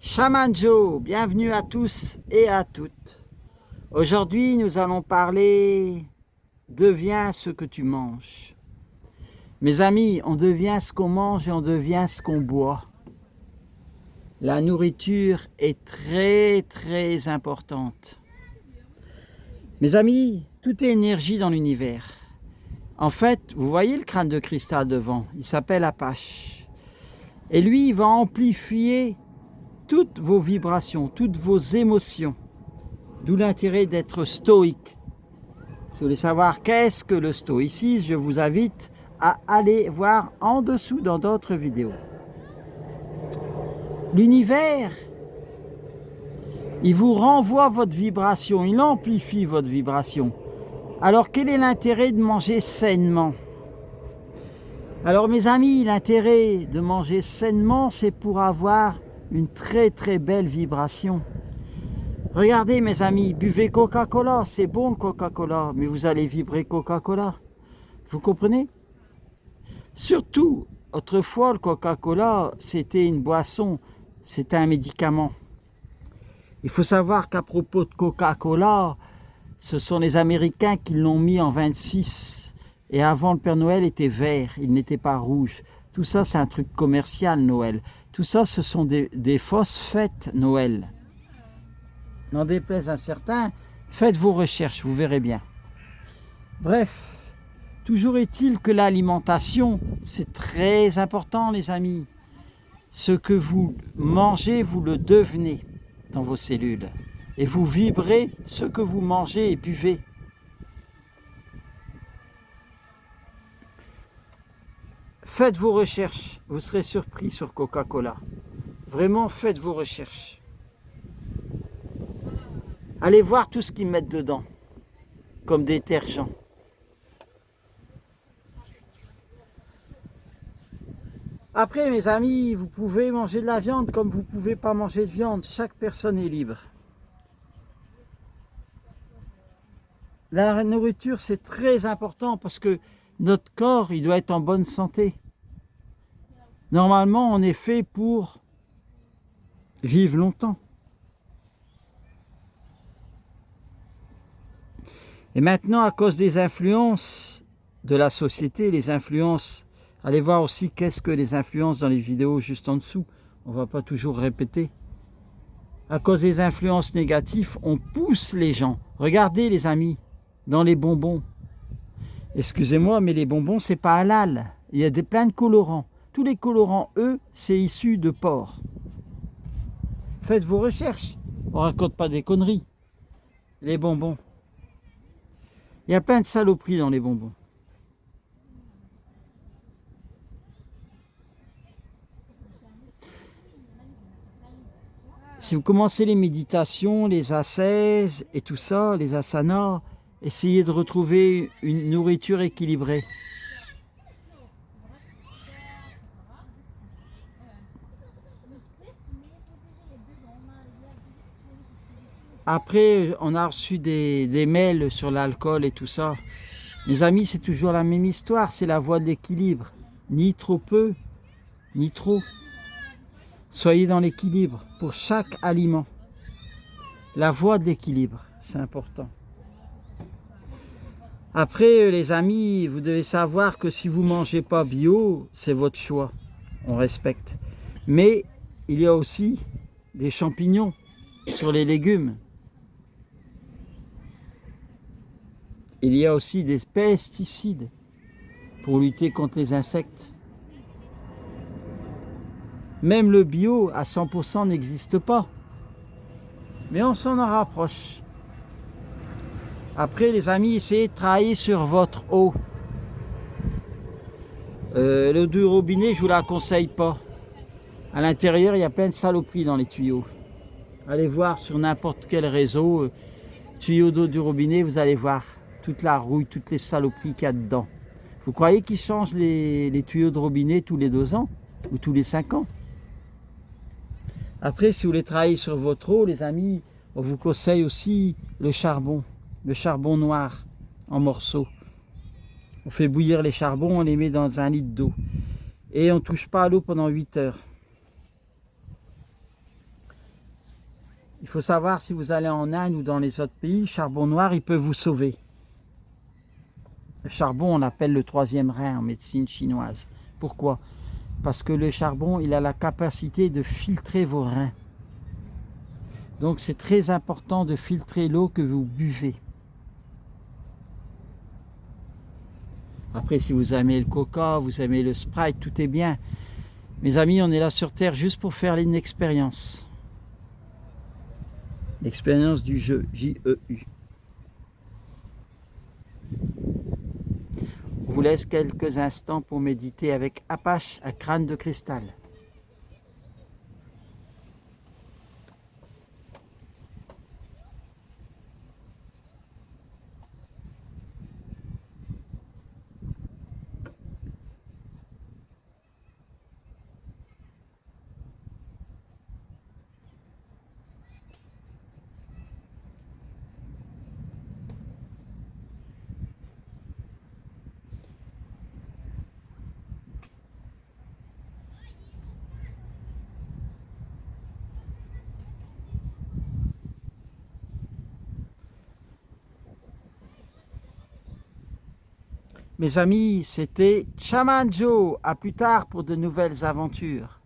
Shaman Joe, bienvenue à tous et à toutes. Aujourd'hui, nous allons parler « Deviens ce que tu manges ». Mes amis, on devient ce qu'on mange et on devient ce qu'on boit. La nourriture est très importante. Mes amis, tout est énergie dans l'univers. En fait, vous voyez le crâne de cristal devant, il s'appelle Apache. Et lui, il va amplifier toutes vos vibrations, toutes vos émotions. D'où l'intérêt d'être stoïque. Si vous voulez savoir qu'est-ce que le stoïcisme, je vous invite à aller voir en dessous dans d'autres vidéos. L'univers, il vous renvoie votre vibration, il amplifie votre vibration. Alors quel est l'intérêt de manger sainement? Alors mes amis, l'intérêt de manger sainement, c'est pour avoir une très belle vibration. Regardez mes amis, buvez Coca-Cola, c'est bon le Coca-Cola, mais vous allez vibrer Coca-Cola. Vous comprenez? Surtout, autrefois le Coca-Cola, c'était une boisson, c'était un médicament. Il faut savoir qu'à propos de Coca-Cola, ce sont les Américains qui l'ont mis en 26. Et avant, le Père Noël était vert, il n'était pas rouge. Tout ça, c'est un truc commercial, Noël. Tout ça, ce sont des fausses fêtes, Noël. N'en déplaise à certains, faites vos recherches, vous verrez bien. Bref, toujours est-il que l'alimentation, c'est très important, les amis. Ce que vous mangez, vous le devenez dans vos cellules. Et vous vibrez ce que vous mangez et buvez. Faites vos recherches, vous serez surpris sur Coca-Cola. Vraiment, faites vos recherches. Allez voir tout ce qu'ils mettent dedans, comme détergent. Après, mes amis, vous pouvez manger de la viande comme vous ne pouvez pas manger de viande. Chaque personne est libre. La nourriture, c'est très important parce que notre corps, il doit être en bonne santé. Normalement, on est fait pour vivre longtemps. Et maintenant, à cause des influences de la société, les influences, allez voir aussi qu'est-ce que les influences dans les vidéos juste en dessous. On ne va pas toujours répéter. À cause des influences négatives, on pousse les gens. Regardez les amis, dans les bonbons. Excusez-moi, mais les bonbons, c'est pas halal. Il y a plein de colorants. Tous les colorants, eux, c'est issu de porc. Faites vos recherches. On ne raconte pas des conneries. Les bonbons. Il y a plein de saloperies dans les bonbons. Si vous commencez les méditations, les ascèses et tout ça, les asanas, essayez de retrouver une nourriture équilibrée. Après, on a reçu des mails sur l'alcool et tout ça. Mes amis, c'est toujours la même histoire, c'est la voie de l'équilibre. Ni trop peu, ni trop. Soyez dans l'équilibre pour chaque aliment. La voie de l'équilibre, c'est important. Après, les amis, vous devez savoir que si vous ne mangez pas bio, c'est votre choix. On respecte. Mais il y a aussi des champignons sur les légumes. Il y a aussi des pesticides pour lutter contre les insectes. Même le bio à 100% n'existe pas. Mais on s'en rapproche. Après, les amis, essayez de travailler sur votre eau. L'eau du robinet, je ne vous la conseille pas. À l'intérieur, il y a plein de saloperies dans les tuyaux. Allez voir sur n'importe quel réseau, tuyau d'eau du robinet, vous allez voir toute la rouille, toutes les saloperies qu'il y a dedans. Vous croyez qu'ils changent les tuyaux de robinet tous les 2 ans ou tous les 5 ans? Après, si vous voulez travailler sur votre eau, les amis, on vous conseille aussi le charbon noir en morceaux. On fait bouillir les charbons, on les met dans 1 litre d'eau. Et on ne touche pas à l'eau pendant 8 heures. Il faut savoir, si vous allez en Inde ou dans les autres pays, le charbon noir, il peut vous sauver. Le charbon, on l'appelle le troisième rein en médecine chinoise. Pourquoi? Parce que le charbon, il a la capacité de filtrer vos reins. Donc c'est très important de filtrer l'eau que vous buvez. Après, si vous aimez le coca, vous aimez le Sprite, tout est bien. Mes amis, on est là sur Terre juste pour faire une expérience. L'expérience du jeu, J-E-U. On vous laisse quelques instants pour méditer avec Apache à crâne de cristal. Mes amis, c'était Shaman Joe. À plus tard pour de nouvelles aventures.